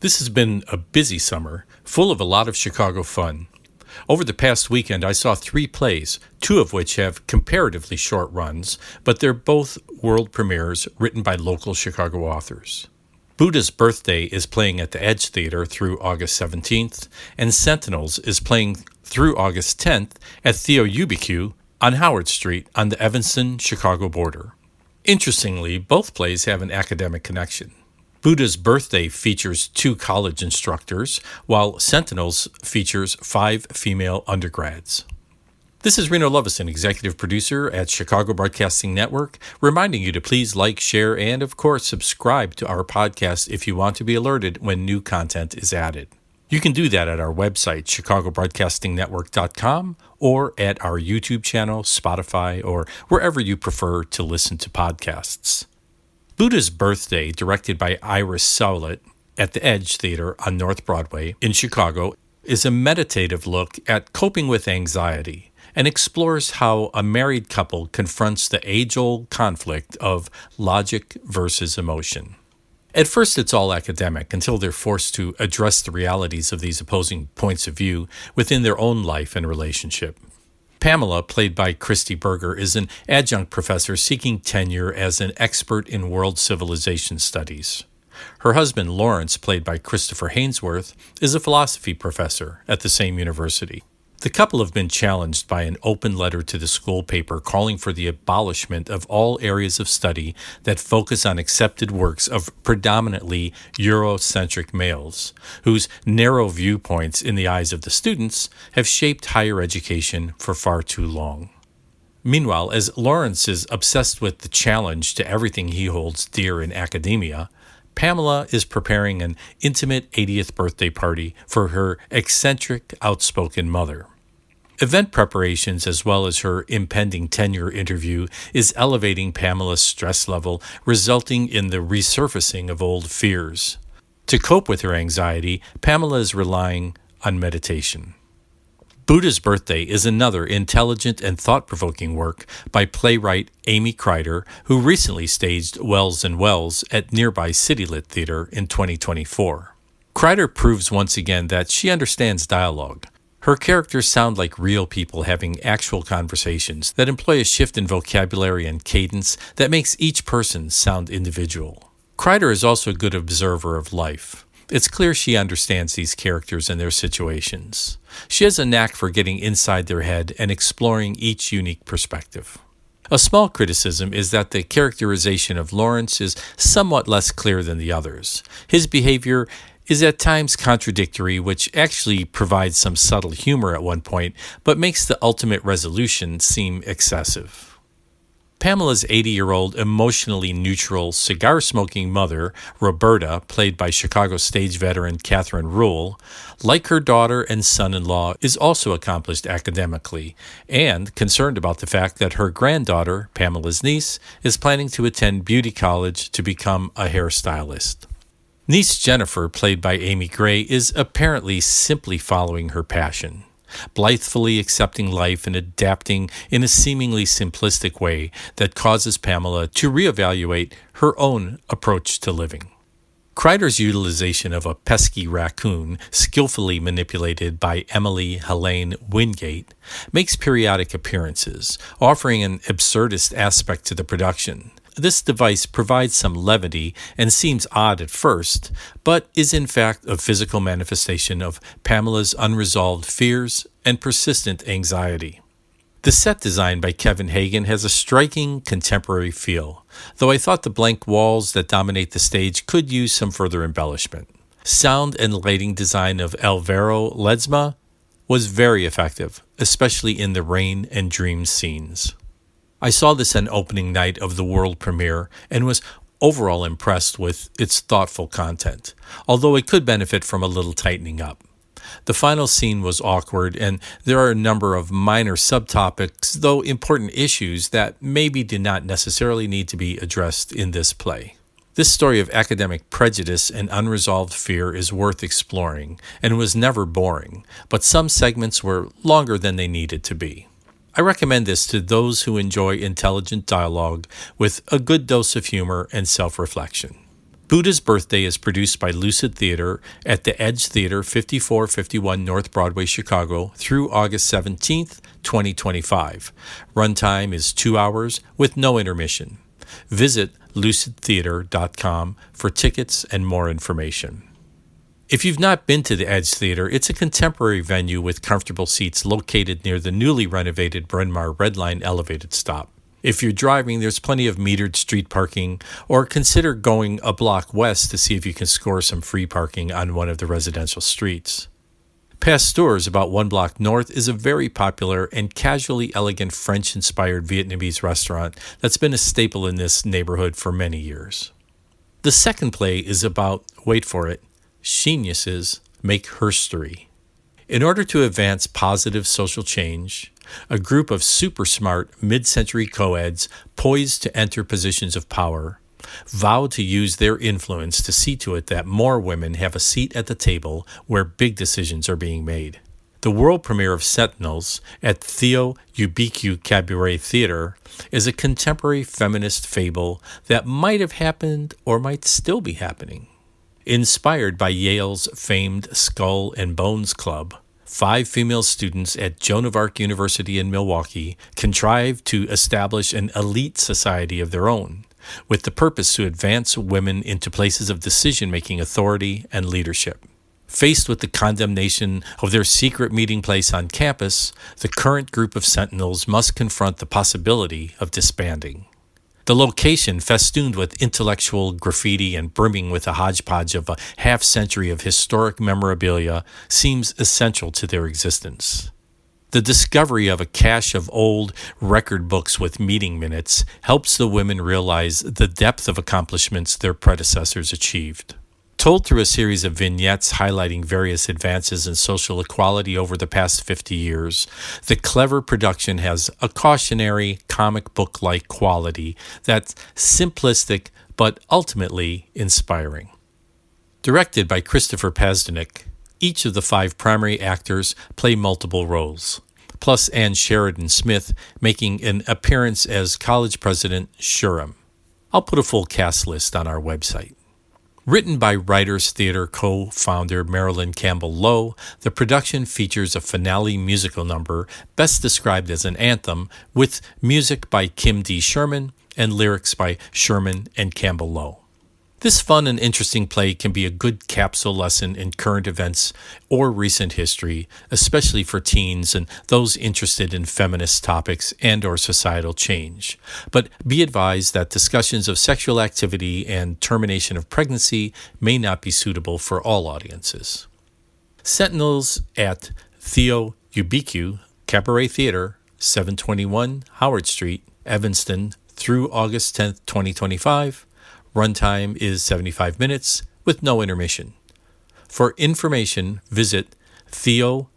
This has been a busy summer, full of a lot of Chicago fun. Over the past weekend, I saw 3 plays, 2 of which have comparatively short runs, but they're both world premieres written by local Chicago authors. Buddha's Birthday is playing at the Edge Theater through August 17th, and Sentinels is playing through August 10th at Theo on Howard Street on the Evanston-Chicago border. Interestingly, both plays have an academic connection. Buddha's Birthday features 2 college instructors, while Sentinels features 5 female undergrads. This is Reno Lovison, executive producer at Chicago Broadcasting Network, reminding you to please like, share, and of course subscribe to our podcast if you want to be alerted when new content is added. You can do that at our website, chicagobroadcastingnetwork.com, or at our YouTube channel, Spotify, or wherever you prefer to listen to podcasts. Buddha's Birthday, directed by Iris Sowlett at the Edge Theater on North Broadway in Chicago, is a meditative look at coping with anxiety and explores how a married couple confronts the age-old conflict of logic versus emotion. At first, it's all academic until they're forced to address the realities of these opposing points of view within their own life and relationship. Pamela, played by Christy Berger, is an adjunct professor seeking tenure as an expert in world civilization studies. Her husband, Lawrence, played by Christopher Hainsworth, is a philosophy professor at the same university. The couple have been challenged by an open letter to the school paper calling for the abolishment of all areas of study that focus on accepted works of predominantly Eurocentric males, whose narrow viewpoints in the eyes of the students have shaped higher education for far too long. Meanwhile, as Lawrence is obsessed with the challenge to everything he holds dear in academia, Pamela is preparing an intimate 80th birthday party for her eccentric, outspoken mother. Event preparations, as well as her impending tenure interview, is elevating Pamela's stress level, resulting in the resurfacing of old fears. To cope with her anxiety, Pamela is relying on meditation. Buddha's Birthday is another intelligent and thought-provoking work by playwright Amy Crider, who recently staged Wells and Wells at nearby City Lit Theater in 2024. Crider proves once again that she understands dialogue. Her characters sound like real people having actual conversations that employ a shift in vocabulary and cadence that makes each person sound individual. Crider is also a good observer of life. It's clear she understands these characters and their situations. She has a knack for getting inside their head and exploring each unique perspective. A small criticism is that the characterization of Lawrence is somewhat less clear than the others. His behavior is at times contradictory, which actually provides some subtle humor at one point, but makes the ultimate resolution seem excessive. Pamela's 80-year-old emotionally neutral cigar-smoking mother, Roberta, played by Chicago stage veteran Catherine Rule, like her daughter and son-in-law, is also accomplished academically and concerned about the fact that her granddaughter, Pamela's niece, is planning to attend beauty college to become a hairstylist. Niece Jennifer, played by Amy Gray, is apparently simply following her passion, blithely accepting life and adapting in a seemingly simplistic way that causes Pamela to reevaluate her own approach to living. Crider's utilization of a pesky raccoon, skillfully manipulated by Emily Helene Wingate, makes periodic appearances, offering an absurdist aspect to the production. This device provides some levity and seems odd at first, but is in fact a physical manifestation of Pamela's unresolved fears and persistent anxiety. The set design by Kevin Hagan has a striking contemporary feel, though I thought the blank walls that dominate the stage could use some further embellishment. Sound and lighting design of Alvaro Ledesma was very effective, especially in the rain and dream scenes. I saw this on opening night of the world premiere and was overall impressed with its thoughtful content, although it could benefit from a little tightening up. The final scene was awkward, and there are a number of minor subtopics, though important issues, that maybe did not necessarily need to be addressed in this play. This story of academic prejudice and unresolved fear is worth exploring, and was never boring, but some segments were longer than they needed to be. I recommend this to those who enjoy intelligent dialogue with a good dose of humor and self-reflection. Buddha's Birthday is produced by Lucid Theater at the Edge Theater, 5451 North Broadway, Chicago, through August 17th, 2025. Runtime is 2 hours with no intermission. Visit lucidtheater.com for tickets and more information. If you've not been to the Edge Theater, it's a contemporary venue with comfortable seats located near the newly renovated Bryn Mawr Red Line elevated stop. If you're driving, there's plenty of metered street parking, or consider going a block west to see if you can score some free parking on one of the residential streets. Past Stores, about 1 block north, is a very popular and casually elegant French-inspired Vietnamese restaurant that's been a staple in this neighborhood for many years. The second play is about, wait for it, Geniuses Make Herstory. In order to advance positive social change, a group of super smart mid-century co-eds poised to enter positions of power vow to use their influence to see to it that more women have a seat at the table where big decisions are being made. The world premiere of Sentinels at Theo Cabaret Theater is a contemporary feminist fable that might have happened or might still be happening. Inspired by Yale's famed Skull and Bones Club, 5 female students at Joan of Arc University in Milwaukee contrived to establish an elite society of their own, with the purpose to advance women into places of decision-making authority and leadership. Faced with the condemnation of their secret meeting place on campus, the current group of Sentinels must confront the possibility of disbanding. The location, festooned with intellectual graffiti and brimming with a hodgepodge of a half-century of historic memorabilia, seems essential to their existence. The discovery of a cache of old record books with meeting minutes helps the women realize the depth of accomplishments their predecessors achieved. Told through a series of vignettes highlighting various advances in social equality over the past 50 years, the clever production has a cautionary, comic book-like quality that's simplistic but ultimately inspiring. Directed by Christopher Pazdanik, each of the 5 primary actors play multiple roles, plus Ann Sheridan Smith making an appearance as college president Shurham. I'll put a full cast list on our website. Written by Writers Theater co-founder Marilyn Campbell-Lowe, the production features a finale musical number best described as an anthem with music by Kim D. Sherman and lyrics by Sherman and Campbell-Lowe. This fun and interesting play can be a good capsule lesson in current events or recent history, especially for teens and those interested in feminist topics and or societal change. But be advised that discussions of sexual activity and termination of pregnancy may not be suitable for all audiences. Sentinels at Theo Cabaret Theater, 721 Howard Street, Evanston, through August 10th, 2025. Runtime is 75 minutes with no intermission. For information, visit theo-u.com.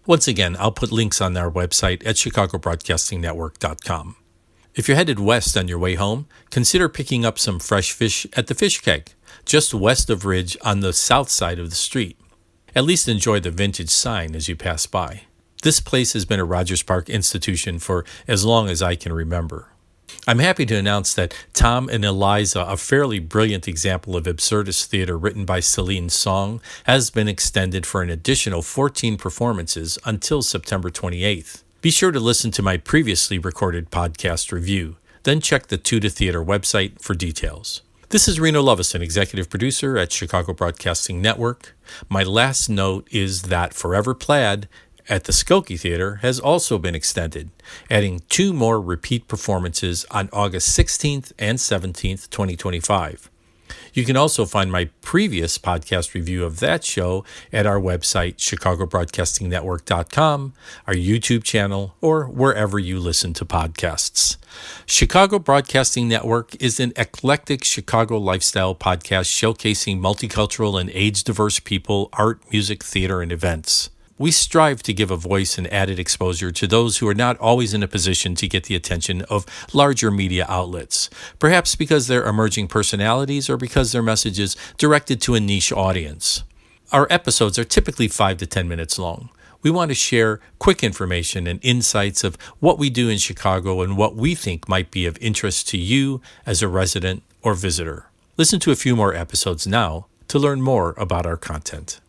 Once again, I'll put links on our website at chicagobroadcastingnetwork.com. If you're headed west on your way home, consider picking up some fresh fish at the Fish Keg, just west of Ridge on the south side of the street. At least enjoy the vintage sign as you pass by. This place has been a Rogers Park institution for as long as I can remember. I'm happy to announce that Tom and Eliza, a fairly brilliant example of absurdist theater written by Celine Song, has been extended for an additional 14 performances until September 28th. Be sure to listen to my previously recorded podcast review, then check the Tuda Theater website for details. This is Reno Lovison, executive producer at Chicago Broadcasting Network. My last note is that Forever Plaid at the Skokie Theater has also been extended, adding 2 more repeat performances on August 16th and 17th, 2025. You can also find my previous podcast review of that show at our website, chicagobroadcastingnetwork.com, our YouTube channel, or wherever you listen to podcasts. Chicago Broadcasting Network is an eclectic Chicago lifestyle podcast showcasing multicultural and age-diverse people, art, music, theater, and events. We strive to give a voice and added exposure to those who are not always in a position to get the attention of larger media outlets, perhaps because they're emerging personalities or because their message is directed to a niche audience. Our episodes are typically 5 to 10 minutes long. We want to share quick information and insights of what we do in Chicago and what we think might be of interest to you as a resident or visitor. Listen to a few more episodes now to learn more about our content.